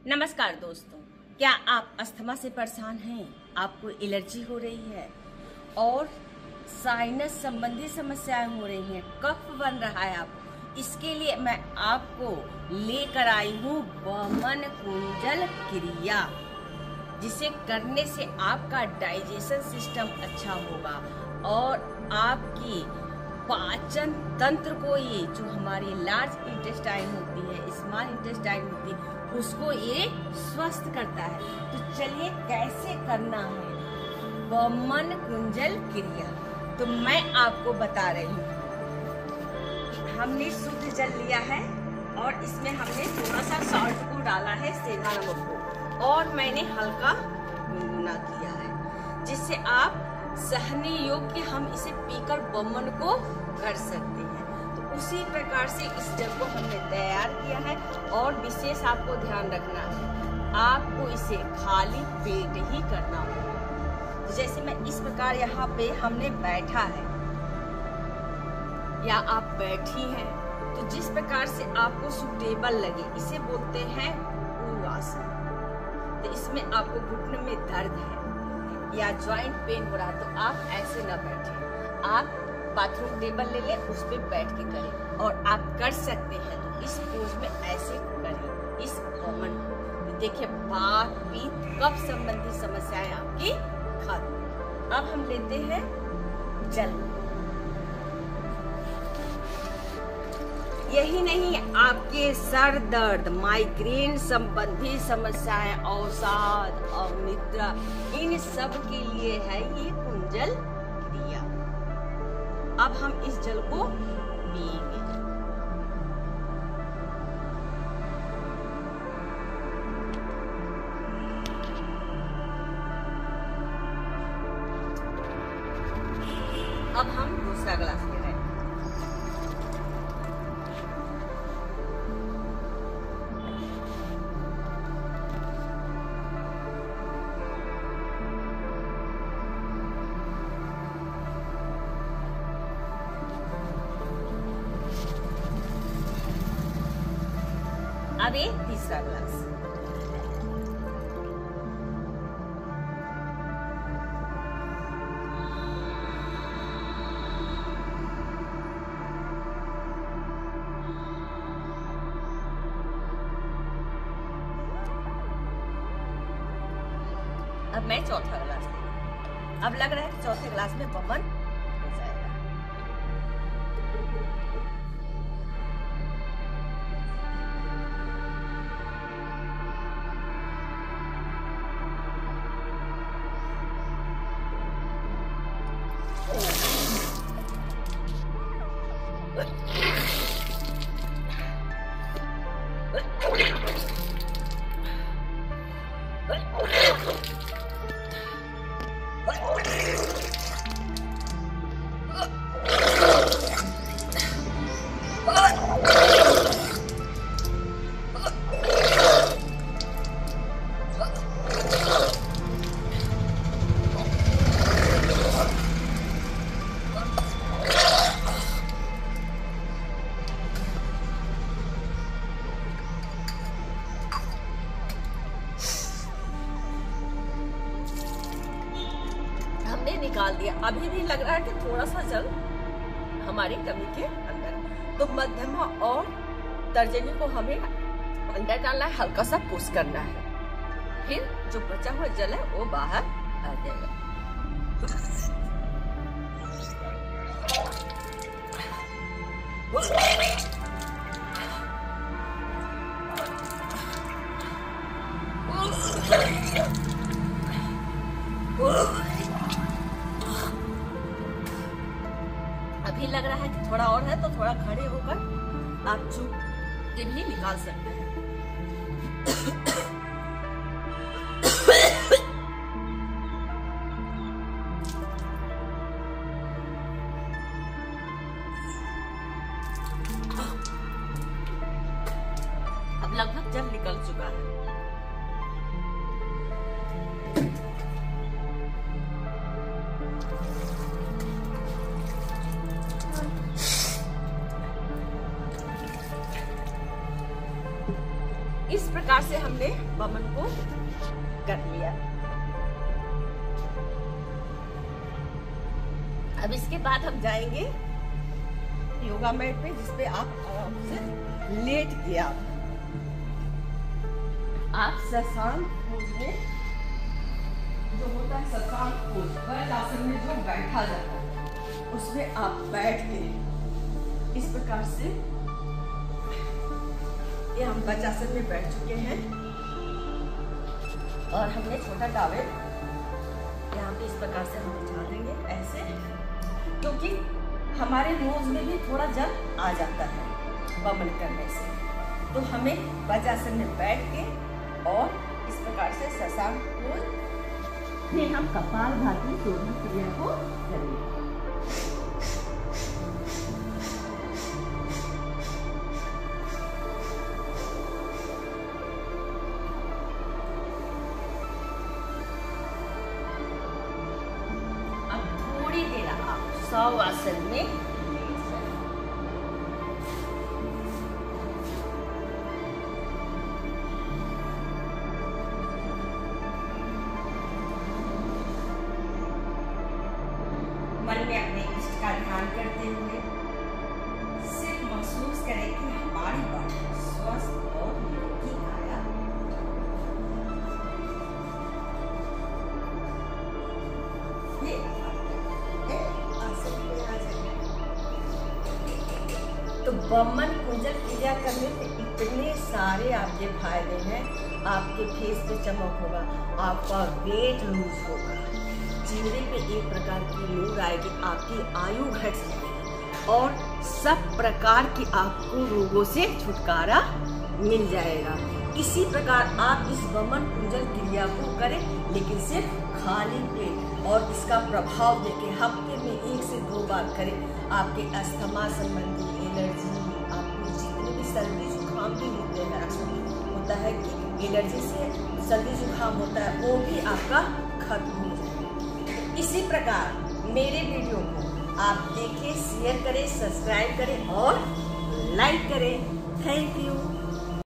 नमस्कार दोस्तों, क्या आप अस्थमा से परेशान हैं? आपको एलर्जी हो रही है और साइनस संबंधी समस्याएं हो रही हैं, कफ बन रहा है आपको, इसके लिए मैं आपको लेकर आई हूँ वमन कुंजल क्रिया, जिसे करने से आपका डाइजेशन सिस्टम अच्छा होगा और आपकी पाचन तंत्र को, ये जो हमारी लार्ज इंटेस्टाइन होती है, स्मॉल इंटेस्टाइन होती है, उसको ये स्वस्थ करता है। तो चलिए कैसे करना है वमन कुंजल क्रिया, तो मैं आपको बता रही हूँ। हमने शुद्ध जल लिया है और इसमें हमने थोड़ा सा सॉल्ट को डाला है, सेंधा नमक को, और मैंने हल्का गुनगुना किया है, जिससे आप सहने योग्य हम इसे पीकर वमन को कर सकते हैं। तो उसी प्रकार से इस जल को हमने तैयार किया है और विशेष आपको ध्यान रखना है, आपको इसे खाली पेट ही करना होगा। तो जैसे मैं इस प्रकार यहाँ पे हमने बैठा है या आप बैठी हैं, तो जिस प्रकार से आपको सुटेबल लगे, इसे बोलते हैं उर्वासन। तो इसमें आपको घुटने में दर्द है या ज्वाइंट पेन हो रहा, तो आप ऐसे ना बैठे, आप बाथरूम टेबल ले लें, उस पे बैठ के करें। और आप कर सकते हैं तो इस पोज में ऐसे करें इस वमन को। देखिए, वात पित्त कफ संबंधी समस्याएं आपकी खत्म। अब हम लेते हैं जल। यही नहीं, आपके सर दर्द, माइग्रेन संबंधी समस्याएं, अवसाद और निद्रा, इन सब के लिए है ये कुंजल क्रिया। अब हम इस जल को पिएंगे। अब हम दूसरा गिलास ले रहे हैं। अब ये तीसरा गिलास। अब मैं चौथा गिलास ले रही हूँ। अब लग रहा है चौथे गिलास में वमन हो जाएगा। निकाल दिया। अभी भी लग रहा है कि थोड़ा सा जल हमारी कमी के अंदर, तो मध्यमा और तर्जनी को हमें अंदर डालना है, हल्का सा पुश करना है, फिर जो बचा हुआ जल है वो बाहर आ जाएगा। अभी लग रहा है कि थोड़ा और है, तो थोड़ा खड़े होकर आप चुप के भी निकाल सकते हैं। अब लगभग जल निकल चुका है। इस इस प्रकार से हमने वमन को कर लिया। अब इसके बाद हम जाएंगे योगा मैट पे, जिसपे आप आराम से लेट के आप शशांक पोज में, जो होता है शशांक पोज, वज्रासन में जो बैठा जाता है, उसमें आप बैठ के इस प्रकार से, ये हम वज्रासन में बैठ चुके हैं और हमने छोटा टॉवेल यहाँ पे इस प्रकार से हम बिछा देंगे ऐसे, क्योंकि हमारे नोज में भी थोड़ा जल आ जाता है वमन करने से। तो हमें वज्रासन में बैठ के और इस प्रकार से शशांक पोज में हम कपालभाति शोधन क्रिया को करेंगे। शवासन में मन में अपने इष्ट का ध्यान करते हुए सिर्फ महसूस करें कि हमारी बॉडी स्वस्थ और निरोगी काया तो वमन कुंजल क्रिया करने से इतने सारे आपके फायदे हैं। आपके फेस पे चमक होगा, आपका वेट लूज होगा, चेहरे पे एक प्रकार की नूर आएगी, आपकी आयु घट जाएगी और सब प्रकार की आपको रोगों से छुटकारा मिल जाएगा। इसी प्रकार आप इस वमन कुंजल क्रिया को करें, लेकिन सिर्फ खाली पेट, और इसका प्रभाव देखें। हफ्ते में 1 से 2 बार करें। आपके अस्थमा संबंधी एलर्जी, आपको जितने भी सर्दी जुकाम भी होते हैं, अक्सर होता है कि एलर्जी से सर्दी जुकाम होता है, वो भी आपका खत्म हो जाए। इसी प्रकार मेरे वीडियो को आप देखें, शेयर करें, सब्सक्राइब करें और लाइक करें। Thank you.